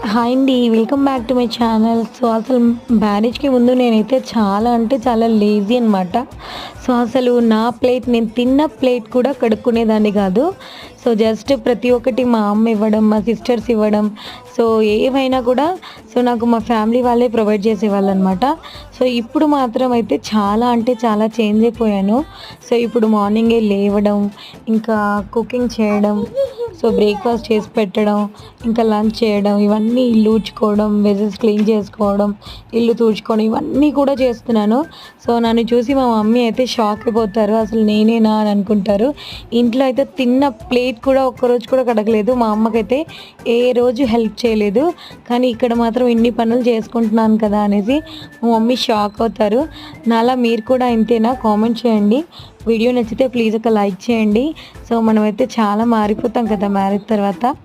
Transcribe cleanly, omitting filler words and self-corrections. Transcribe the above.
Hi అండి. Welcome back to my channel. So, అసలు మ్యారేజ్‌కి ముందు నేనైతే చాలా అంటే చాలా లేజీ అనమాట. సో, అసలు నా ప్లేట్ నేను తిన్న ప్లేట్ కూడా కడుక్కునేదాన్ని కాదు. సో, జస్ట్ ప్రతి ఒక్కటి మా అమ్మ ఇవ్వడం, మా సిస్టర్స్ ఇవ్వడం. సో, ఏవైనా కూడా నాకు మా ఫ్యామిలీ వాళ్ళే ప్రొవైడ్ చేసేవాళ్ళనమాట. సో, ఇప్పుడు మాత్రం అయితే చాలా అంటే చాలా చేంజ్ అయిపోయాను. సో, ఇప్పుడు మార్నింగే లేవడం, ఇంకా కుకింగ్ చేయడం, సో, బ్రేక్‌ఫాస్ట్ చేసి పెట్టడం, ఇంకా లంచ్ చేయడం, ఇవన్నీ ఇల్లు ఊడ్చుకోవడం, వెసల్స్ క్లీన్ చేసుకోవడం, ఇల్లు తుడుచుకోవడం ఇవన్నీ కూడా చేస్తున్నాను. సో, నన్ను చూసి మా మమ్మీ అయితే షాక్ అయిపోతారు. అసలు నేనేనా అని అనుకుంటారు. ఇంట్లో అయితే తిన్న ప్లేట్ కూడా ఒక్కరోజు కూడా కడగలేదు. మా అమ్మకైతే ఏ రోజు హెల్ప్ చేయలేదు. కానీ ఇక్కడ మాత్రం ఇన్ని పనులు చేసుకుంటున్నాను కదా అనేసి మా మమ్మీ షాక్ అవుతారు. నాలా మీరు కూడా ఇంతేనా? కామెంట్ చేయండి. వీడియో నచ్చితే ప్లీజ్ ఒక లైక్ చేయండి. సో, మనమైతే చాలా మారిపోతాం కదా మ్యారేజ్ తర్వాత.